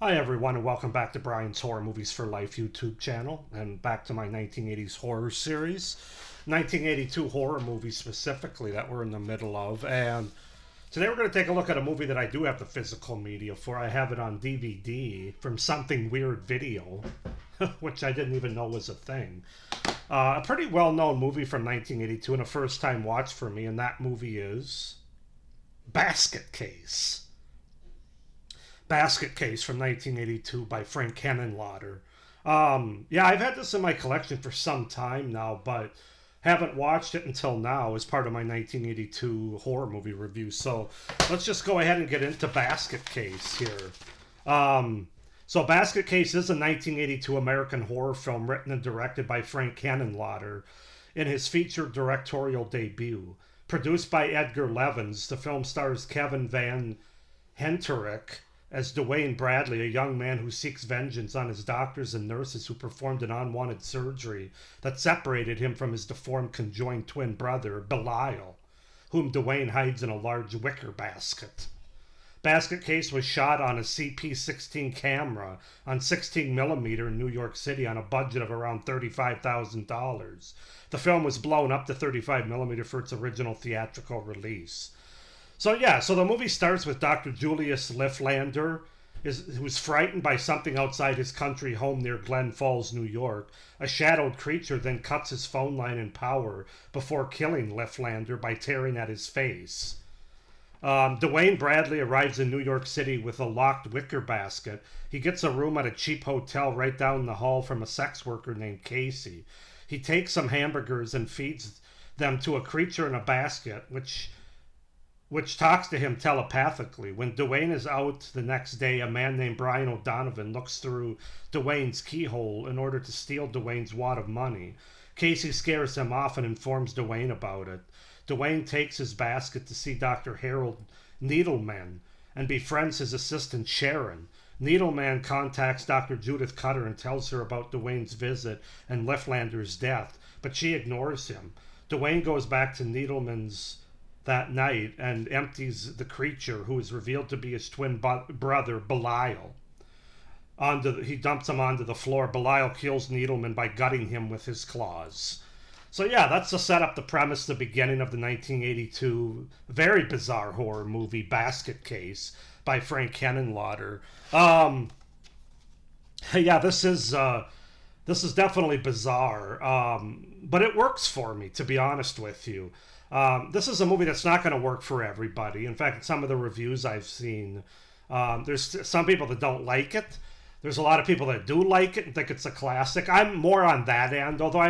Hi, everyone, and welcome back to Brian's Horror Movies for Life YouTube channel, and back to my 1980s horror series. 1982 horror movies specifically that we're in the middle of. And today we're going to take a look at a movie that I do have the physical media for. I have it on DVD from Something Weird Video, which I didn't even know was a thing. A pretty well known movie from 1982 and a first time watch for me, and that movie is Basket Case. Basket Case from 1982 by Frank Henenlotter. Yeah, I've had this in my collection for some time now, but haven't watched it until now as part of my 1982 horror movie review. So let's just go ahead and get into Basket Case here. Basket Case is a 1982 American horror film written and directed by Frank Henenlotter in his feature directorial debut. Produced by Edgar Levins, the film stars Kevin Van Henterick as Dwayne Bradley, a young man who seeks vengeance on his doctors and nurses who performed an unwanted surgery that separated him from his deformed conjoined twin brother, Belial, whom Dwayne hides in a large wicker basket. Basket Case was shot on a CP16 camera on 16mm in New York City on a budget of around $35,000. The film was blown up to 35mm for its original theatrical release. So the movie starts with Dr. Julius Lifflander, who's frightened by something outside his country home near Glen Falls, New York. A shadowed creature then cuts his phone line in power before killing Lifflander by tearing at his face. Dwayne Bradley arrives in New York City with a locked wicker basket. He gets a room at a cheap hotel right down the hall from a sex worker named Casey. He takes some hamburgers and feeds them to a creature in a basket, which talks to him telepathically. When Dwayne is out the next day, a man named Brian O'Donovan looks through Dwayne's keyhole in order to steal Dwayne's wad of money. Casey scares him off and informs Dwayne about it. Dwayne takes his basket to see Dr. Harold Needleman and befriends his assistant Sharon. Needleman contacts Dr. Judith Cutter and tells her about Dwayne's visit and Lifflander's death, but she ignores him. Dwayne goes back to Needleman's that night and empties the creature, who is revealed to be his twin brother Belial. He dumps him onto the floor. Belial kills Needleman by gutting him with his claws. So yeah, that's to set up the premise, the beginning of the 1982 very bizarre horror movie Basket Case by Frank Henenlotter. Yeah, this is definitely bizarre, but it works for me, to be honest with you. This is a movie that's not going to work for everybody. In fact, some of the reviews I've seen, there's some people that don't like it. There's a lot of people that do like it and think it's a classic. I'm more on that end, although I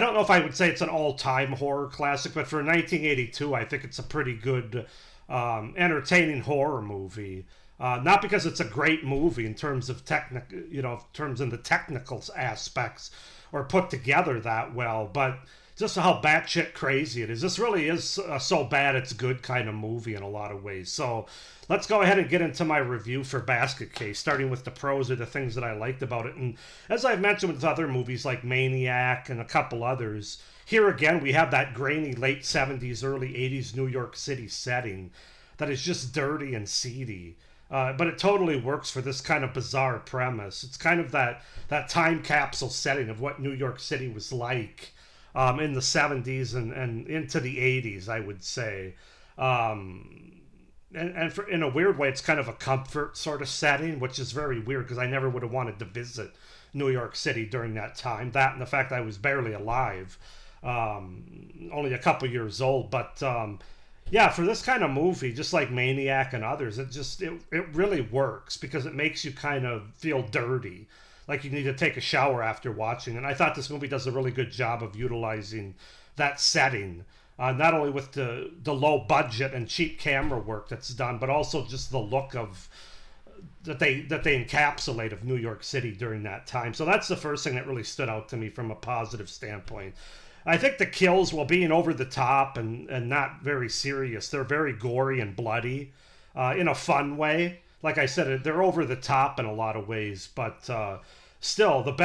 don't know if I would say it's an all-time horror classic, but for 1982, I think it's a pretty good, entertaining horror movie. Not because it's a great movie in terms of terms in the technical aspects or put together that well, but just how batshit crazy it is. This really is so bad it's good kind of movie in a lot of ways. So let's go ahead and get into my review for Basket Case, starting with the pros or the things that I liked about it. And as I've mentioned with other movies like Maniac and a couple others, here again we have that grainy late 70s, early 80s New York City setting that is just dirty and seedy. But it totally works for this kind of bizarre premise. It's kind of that time capsule setting of what New York City was like in the 70s and into the 80s, I would say. In a weird way, it's kind of a comfort sort of setting, which is very weird because I never would have wanted to visit New York City during that time. That and the fact that I was barely alive, only a couple years old. But yeah, for this kind of movie, just like Maniac and others, it really works because it makes you kind of feel dirty, like you need to take a shower after watching. And I thought this movie does a really good job of utilizing that setting, not only with the low budget and cheap camera work that's done, but also just the look of that they encapsulate of New York City during that time. So that's the first thing that really stood out to me from a positive standpoint. I think the kills, while being over the top and not very serious, they're very gory and bloody in a fun way. Like I said, they're over the top in a lot of ways, but still,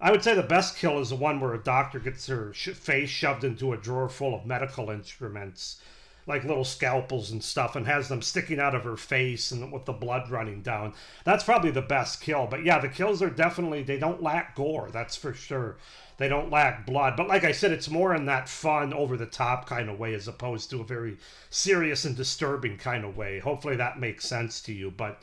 I would say the best kill is the one where a doctor gets her face shoved into a drawer full of medical instruments, like little scalpels and stuff, and has them sticking out of her face and with the blood running down. That's probably the best kill. But yeah, the kills are definitely, they don't lack gore, that's for sure. They don't lack blood. But like I said, it's more in that fun, over the top kind of way as opposed to a very serious and disturbing kind of way. Hopefully that makes sense to you. But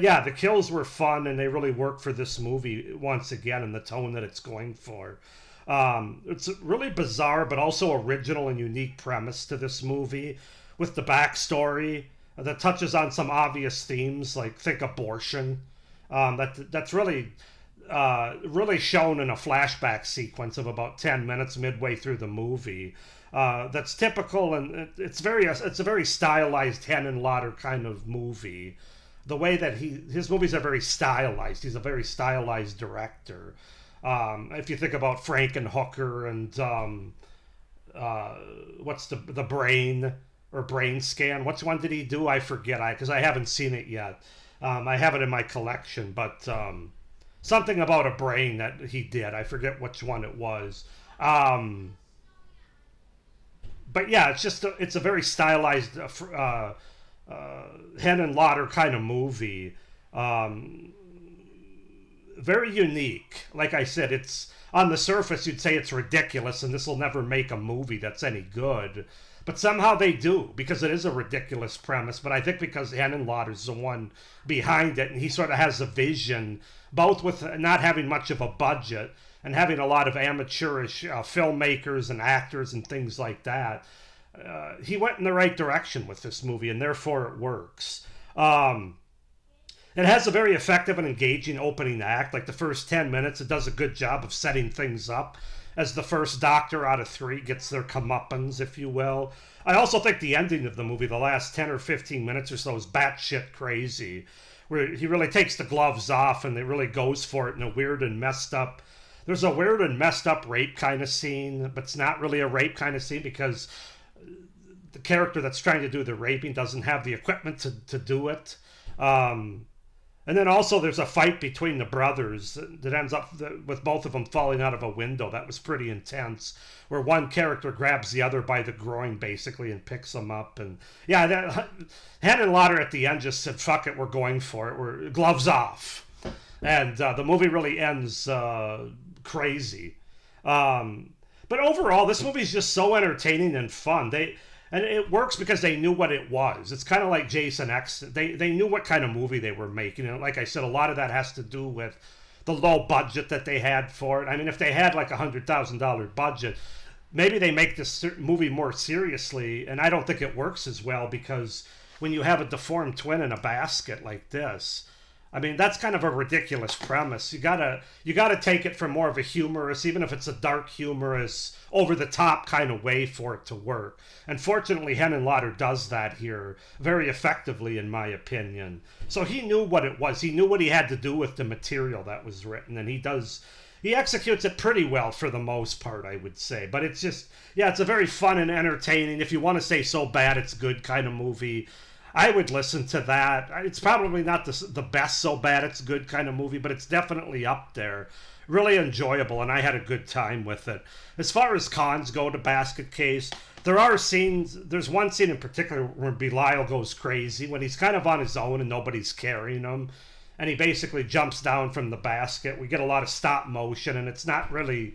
yeah, the kills were fun, and they really work for this movie once again, and the tone that it's going for. It's a really bizarre but also original and unique premise to this movie, with the backstory that touches on some obvious themes, like think abortion. That's really shown in a flashback sequence of about 10 minutes midway through the movie. That's typical, and it's a very stylized Henenlotter kind of movie. The way that his movies are very stylized. He's a very stylized director. If you think about Frankenhooker and what's the Brain or Brain Scan? Which one did he do? I forget. Because I haven't seen it yet. I have it in my collection, but something about a brain that he did. I forget which one it was. But yeah, it's a very stylized Henenlotter kind of movie. Very unique. Like I said, it's on the surface you'd say it's ridiculous and this will never make a movie that's any good. But somehow they do, because it is a ridiculous premise. But I think because Henenlotter's the one behind it, and he sort of has a vision, both with not having much of a budget and having a lot of amateurish filmmakers and actors and things like that. He went in the right direction with this movie, and therefore it works. It has a very effective and engaging opening act. Like the first 10 minutes, it does a good job of setting things up as the first doctor out of 3 gets their comeuppance, if you will. I also think the ending of the movie, the last 10 or 15 minutes or so, is batshit crazy, where he really takes the gloves off and it really goes for it in a weird and messed up... There's a weird and messed up rape kind of scene, but it's not really a rape kind of scene because the character that's trying to do the raping doesn't have the equipment to do it. And then also there's a fight between the brothers that ends up with both of them falling out of a window. That was pretty intense, where one character grabs the other by the groin, basically, and picks him up. And yeah, Henenlotter at the end just said, fuck it, we're going for it. We're gloves off. And the movie really ends crazy. But overall, this movie is just so entertaining and fun. And it works because they knew what it was. It's kind of like Jason X. They knew what kind of movie they were making. And like I said, a lot of that has to do with the low budget that they had for it. I mean, if they had like $100,000 budget, maybe they make this movie more seriously. And I don't think it works as well, because when you have a deformed twin in a basket like this, I mean, that's kind of a ridiculous premise. You gotta take it from more of a humorous, even if it's a dark, humorous, over-the-top kind of way for it to work. And fortunately, Henenlotter does that here very effectively, in my opinion. So he knew what it was. He knew what he had to do with the material that was written, and he executes it pretty well for the most part, I would say. But it's just, yeah, it's a very fun and entertaining, if you want to say so bad it's good kind of movie. I would listen to that. It's probably not the best so bad it's good kind of movie, but it's definitely up there. Really enjoyable, and I had a good time with it. As far as cons go to Basket Case, there are scenes. There's one scene in particular where Belial goes crazy when he's kind of on his own and nobody's carrying him, and he basically jumps down from the basket. We get a lot of stop motion, and it's not really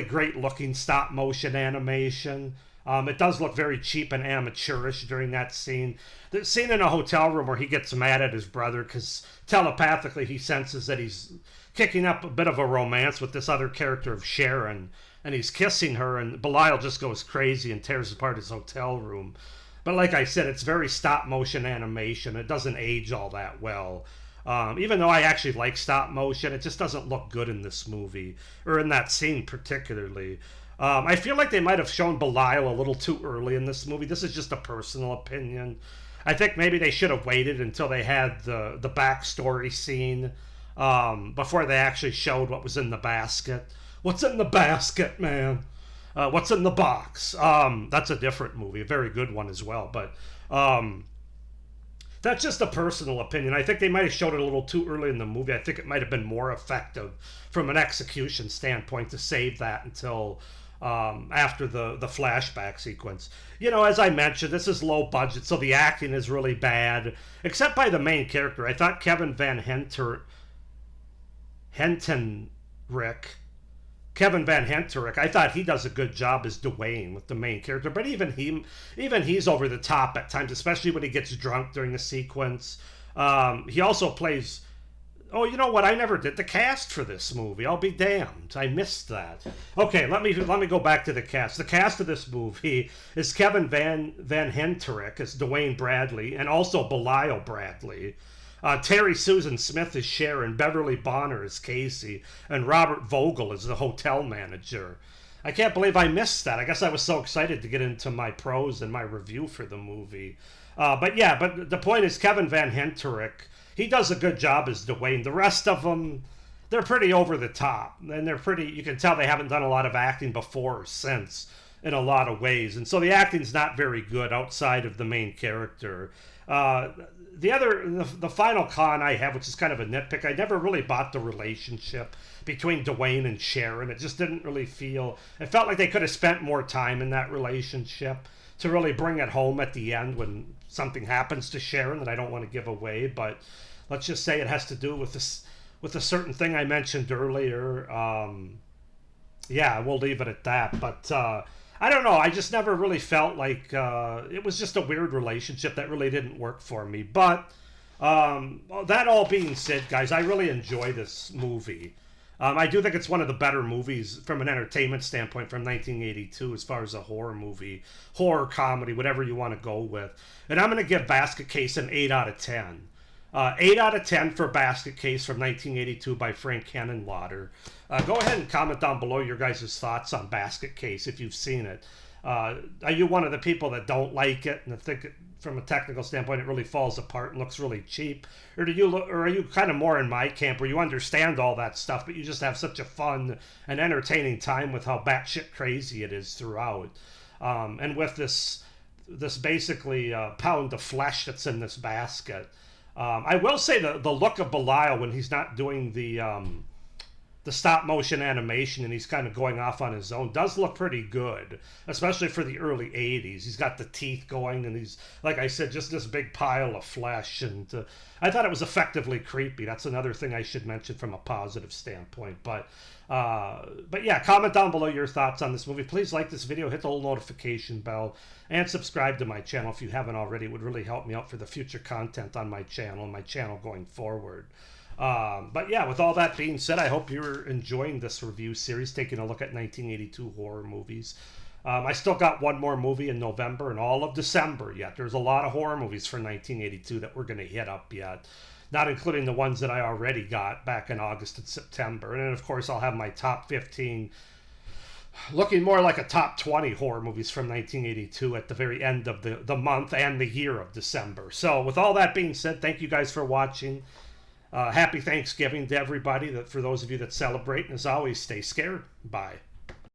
great looking stop motion animation. It does look very cheap and amateurish during that scene. The scene in a hotel room where he gets mad at his brother because telepathically he senses that he's kicking up a bit of a romance with this other character of Sharon, and he's kissing her, and Belial just goes crazy and tears apart his hotel room. But like I said, it's very stop motion animation. It doesn't age all that well. Even though I actually like stop motion, it just doesn't look good in this movie, or in that scene particularly. I feel like they might have shown Belial a little too early in this movie. This is just a personal opinion. I think maybe they should have waited until they had the backstory scene before they actually showed what was in the basket. What's in the basket, man? What's in the box? That's a different movie, a very good one as well. But that's just a personal opinion. I think they might have showed it a little too early in the movie. I think it might have been more effective from an execution standpoint to save that until after the flashback sequence. You know, as I mentioned, this is low budget, so the acting is really bad, except by the main character. I thought Kevin Van Hentenryck. Kevin Van Henterick, I thought he does a good job as Dwayne with the main character, but even he's over the top at times, especially when he gets drunk during the sequence. He also plays. Oh, you know what? I never did the cast for this movie. I'll be damned. I missed that. Okay, let me go back to the cast. The cast of this movie is Kevin Van Henterick as Dwayne Bradley, and also Belial Bradley. Terry Susan Smith is Sharon, Beverly Bonner is Casey, and Robert Vogel is the hotel manager. I can't believe I missed that. I guess I was so excited to get into my pros and my review for the movie. But the point is Kevin Van Henterick, he does a good job as Dwayne. The rest of them, they're pretty over the top. And you can tell they haven't done a lot of acting before or since in a lot of ways. And so the acting's not very good outside of the main character. The final con I have, which is kind of a nitpick, I never really bought the relationship between Dwayne and Sharon. It just didn't really it felt like they could have spent more time in that relationship to really bring it home at the end when something happens to Sharon that I don't want to give away, but let's just say it has to do with a certain thing I mentioned earlier. We'll leave it at that, but I don't know. I just never really felt like it was just a weird relationship that really didn't work for me. But that all being said, guys, I really enjoy this movie. I do think it's one of the better movies from an entertainment standpoint from 1982 as far as a horror movie, horror comedy, whatever you want to go with. And I'm going to give Basket Case an 8 out of 10. 8 out of 10 for Basket Case from 1982 by Frank Henenlotter. Go ahead and comment down below your guys' thoughts on Basket Case if you've seen it. Are you one of the people that don't like it and think from a technical standpoint it really falls apart and looks really cheap? Or are you kind of more in my camp where you understand all that stuff but you just have such a fun and entertaining time with how batshit crazy it is throughout? And with this basically pound of flesh that's in this basket. I will say the look of Belial when he's not doing the stop motion animation and he's kind of going off on his own does look pretty good, especially for the early 80s. He's got the teeth going and he's, like I said, just this big pile of flesh, and I thought it was effectively creepy. That's another thing I should mention from a positive standpoint. But yeah, comment down below your thoughts on this movie. Please like this video, hit the little notification bell, and subscribe to my channel if you haven't already. It would really help me out for the future content on my channel and my channel going forward. But yeah, with all that being said, I hope you're enjoying this review series, taking a look at 1982 horror movies. I still got one more movie in November and all of December yet. There's a lot of horror movies for 1982 that we're going to hit up yet, not including the ones that I already got back in August and September. And then, of course, I'll have my top 15, looking more like a top 20 horror movies from 1982 at the very end of the month and the year of December. So with all that being said, thank you guys for watching. Happy Thanksgiving to everybody, for those of you that celebrate, and as always, stay scared. Bye.